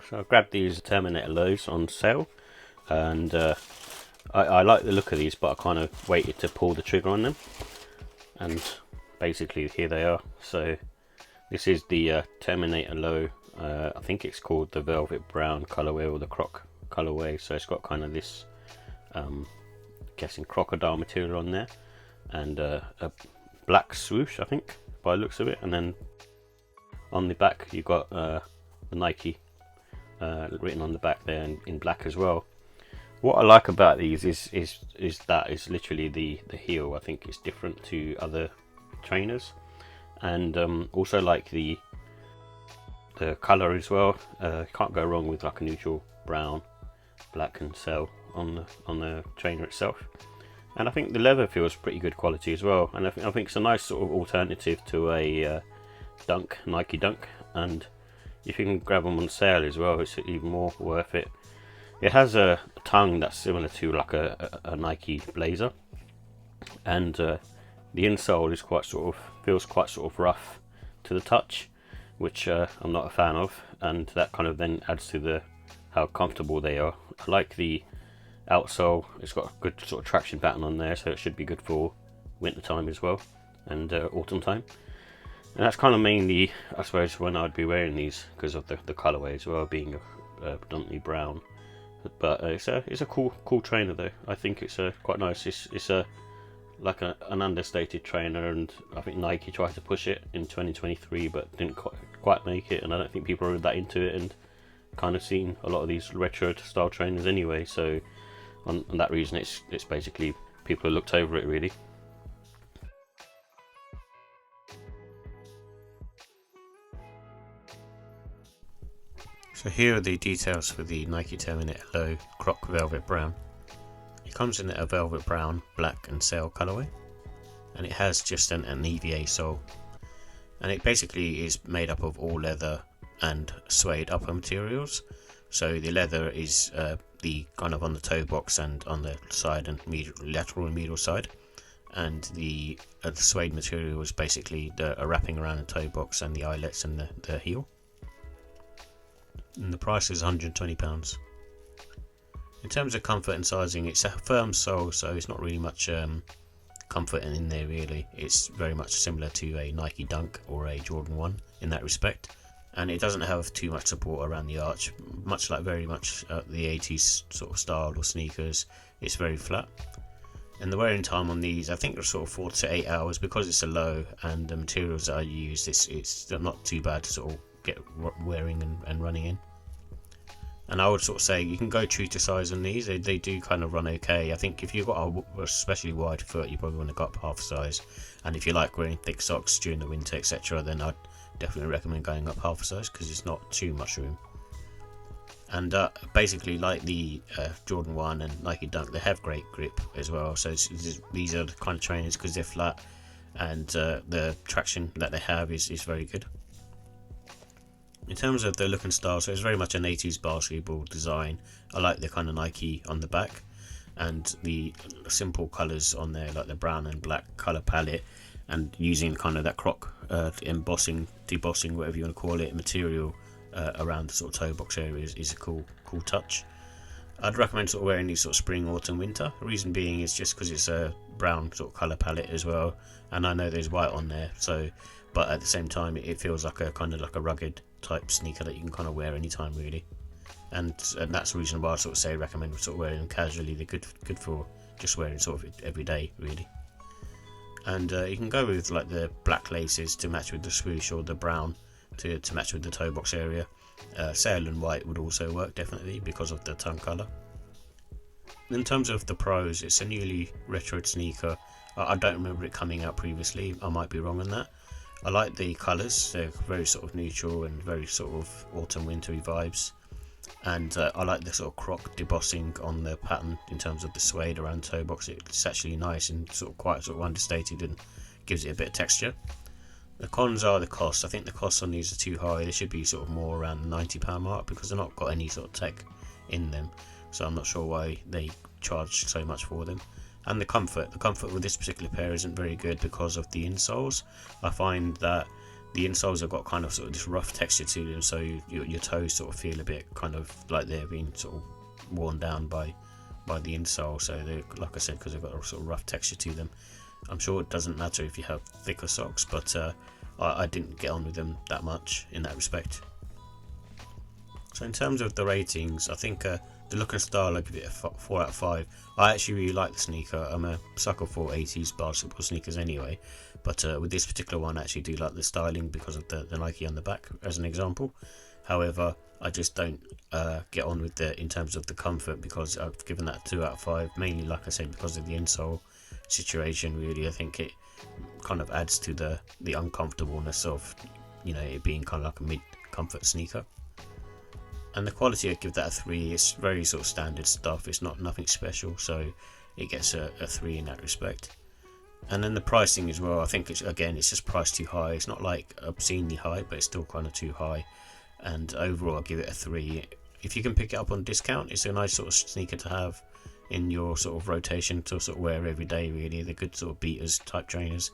So I grabbed these Terminator lows on sale, and I like the look of these, but I kind of waited to pull the trigger on them, and basically here they are. So this is the Terminator low. I think it's called the Velvet Brown colorway or the Croc colorway. So it's got kind of this, guessing crocodile material on there, and a black swoosh, I think, by the looks of it. And then on the back you got the Nike written on the back there in black as well. What I like about these is that is literally the heel. I think it's different to other trainers, and also like the colour as well. Can't go wrong with like a neutral brown, black and cell on the trainer itself. And I think the leather feels pretty good quality as well. And I think it's a nice sort of alternative to a Nike Dunk. And if you can grab them on sale as well, it's even more worth it. It has a tongue that's similar to like a Nike Blazer, and the insole is feels quite sort of rough to the touch, which I'm not a fan of, and that kind of then adds to how comfortable they are. I like the outsole. It's got a good sort of traction pattern on there, so it should be good for winter time as well, and autumn time. And that's kind of mainly, I suppose, when I'd be wearing these, because of the colourway as well, being predominantly brown. But it's a cool trainer though. I think it's quite nice. It's like an understated trainer, and I think Nike tried to push it in 2023 but didn't quite make it, and I don't think people are that into it, and kind of seen a lot of these retro style trainers anyway. So on that reason, it's basically people have looked over it really. So here are the details for the Nike Terminator Low Croc Velvet Brown. It comes in a velvet brown, black and sail colourway, and it has just an EVA sole, and it basically is made up of all leather and suede upper materials. So the leather is the kind of on the toe box and on the side and lateral and medial side, and the suede material is basically a wrapping around the toe box and the eyelets and the heel. And the price is £120. In terms of comfort and sizing, it's a firm sole, so it's not really much comfort in there really. It's very much similar to a Nike Dunk or a Jordan 1 in that respect, and it doesn't have too much support around the arch, much like very much the 80s sort of style or sneakers. It's very flat, and the wearing time on these, I think, are sort of 4 to 8 hours. Because it's a low and the materials that I use, it's not too bad to sort of get wearing and running in. And I would sort of say you can go true to size on these. They do kind of run okay. I think if you've got a especially wide foot, you probably want to go up half size. And if you like wearing thick socks during the winter, etc., then I'd definitely recommend going up half a size, because it's not too much room. And basically, like the Jordan 1 and Nike Dunk, they have great grip as well. So these are the kind of trainers, because they're flat, and the traction that they have is very good. In terms of the look and style, so it's very much an 80s basketball design. I like the kind of Nike on the back, and the simple colours on there, like the brown and black colour palette, and using kind of that Croc embossing, debossing, whatever you want to call it, material around the sort of toe box area is a cool touch. I'd recommend sort of wearing these sort of spring, autumn, winter. The reason being is just because it's a brown sort of colour palette as well, and I know there's white on there, so, but at the same time it feels like a kind of like a rugged type sneaker that you can kind of wear anytime really, and that's the reason why I sort of say recommend sort of wearing them casually. They're good for just wearing sort of every day really. And you can go with like the black laces to match with the swoosh, or the brown to match with the toe box area. Sail and white would also work definitely because of the tongue colour. In terms of the pros, it's a newly retroed sneaker. I don't remember it coming out previously, I might be wrong on that. I like the colours, they're very sort of neutral and very sort of autumn wintry vibes, and I like the sort of Croc debossing on the pattern in terms of the suede around the toe box. It's actually nice and sort of quite sort of understated and gives it a bit of texture. The cons are the cost. I think the costs on these are too high. They should be sort of more around the £90 mark, because they're not got any sort of tech in them, so I'm not sure why they charge so much for them. And the comfort with this particular pair isn't very good because of the insoles. I find that the insoles have got kind of sort of this rough texture to them, so your toes sort of feel a bit kind of like they're being sort of worn down by the insole. So they, like I said, because they've got a sort of rough texture to them. I'm sure it doesn't matter if you have thicker socks, but I didn't get on with them that much in that respect. So in terms of the ratings, I think the look and style, I give it a 4 out of 5. I actually really like the sneaker. I'm a sucker for 80s basketball sneakers anyway, but with this particular one I actually do like the styling because of the Nike on the back as an example. However, I just don't get on with it in terms of the comfort, because I've given that a 2 out of 5, mainly like I said because of the insole situation. Really, I think it kind of adds to the uncomfortableness of, you know, it being kind of like a mid-comfort sneaker. And the quality, I give that a 3. It's very sort of standard stuff. It's not nothing special, so it gets a 3 in that respect. And then the pricing as well, I think it's just priced too high. It's not like obscenely high, but it's still kind of too high. And overall, I'll give it a 3. If you can pick it up on discount, it's a nice sort of sneaker to have in your sort of rotation to sort of wear every day. Really, they're good sort of beaters type trainers.